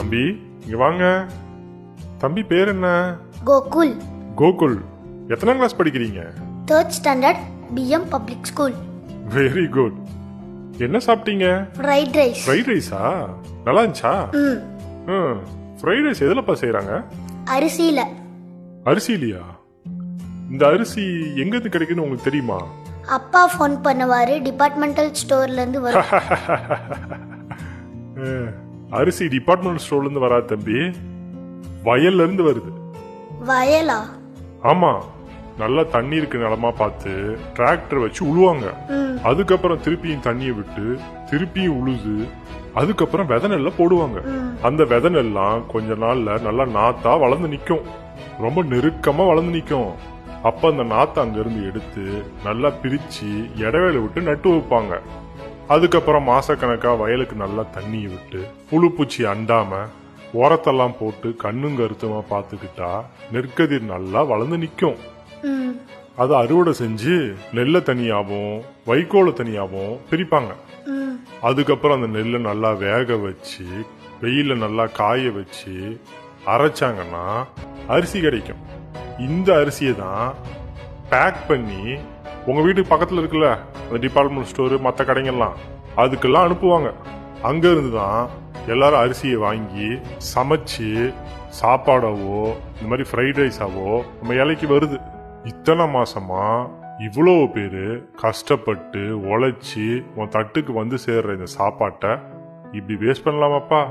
தம்பி இங்க வாங்க. தம்பி பேர் என்ன? கோகுல். கோகுல், எத்தனாம் கிளாஸ் படிக்கிறீங்க? 3rd standard BM public school. Very good. என்ன சாப்பிட்டீங்க? Fried rice. ஃப்ரைட் ரைஸா? நல்லா இருந்துச்சா? ஃப்ரைட் ரைஸ் எதுலப்பா செய்யறாங்க? அரிசியில. அரிசியிலையா? இந்த அரிசி எங்க இருந்து கிடைக்குன்னு உங்களுக்கு தெரியுமா? அப்பா ஃபோன் பண்ணுவாரு, டிபார்ட்மெண்டல் ஸ்டோர்ல இருந்து வரும். அரிசி டிபார்ட்மெண்டல் ஸ்டோர்ல இருந்து வராது தம்பி, வயல்ல இருந்து வருது. வயலா? ஆமா, நல்லா தண்ணி இருக்கு நிலமா பார்த்து டிராக்டர் வச்சு உழுவாங்க. அதுக்கப்புறம் திருப்பியும் தண்ணியை விட்டு திருப்பியும் உழுது அதுக்கப்புறம் விதை நெல்ல போடுவாங்க. அந்த விதை நெல்லாம் கொஞ்ச நாள்ல நல்லா நாத்தா வளர்ந்து நிக்கும், ரொம்ப நெருக்கமா வளர்ந்து நிக்கும். அப்ப அந்த நாத்தை அங்க இருந்து எடுத்து நல்லா பிரிச்சு இடைவேளை விட்டு நட்டு வைப்பாங்க. அதுக்கப்புறம் மாசக்கணக்கா வயலுக்கு நல்லா தண்ணியை விட்டு புழு பூச்சி அண்டாம உரத்தெல்லாம் போட்டு கண்ணும் கருத்துமா பாத்துக்கிட்டா நெற்கதிர் நல்லா வளர்ந்து நிக்கும். அதை அறுவடை செஞ்சு நெல்ல தனியாவும் வைக்கோல தனியாவும் பிரிப்பாங்க. அதுக்கப்புறம் அந்த நெல்லை நல்லா வேக வச்சு வெயில நல்லா காய வச்சு அரைச்சாங்கன்னா அரிசி கிடைக்கும். இந்த அரிசியை தான் பேக் பண்ணி உங்க வீட்டுக்கு பக்கத்துல இருக்குல்ல அந்த டிபார்ட்மெண்ட் ஸ்டோரு மற்ற கடைங்கெல்லாம் அதுக்கெல்லாம் அனுப்புவாங்க. அங்க இருந்து தான் எல்லாரும் அரிசியை வாங்கி சமைச்சு சாப்பாடாவோ இந்த மாதிரி ஃப்ரைட் ரைஸாவோ நம்ம இலைக்கு வருது. இத்தனை மாசமா இவ்வளவு பேரு கஷ்டப்பட்டு உழைச்சி உன் தட்டுக்கு வந்து சேர்ற இந்த சாப்பாட்டை இப்படி வேஸ்ட் பண்ணலாமாப்பா?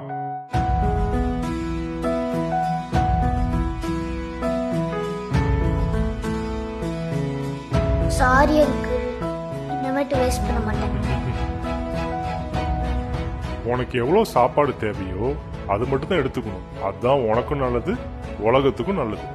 சாரி அங்கிள், இனிமேட்டு வேஸ்ட் பண்ண மாட்டேன். உனக்கு எவ்வளவு சாப்பாடு தேவையோ அது மட்டும் தான் எடுத்துக்கணும். அதுதான் உனக்கும் நல்லது, உலகத்துக்கும் நல்லது.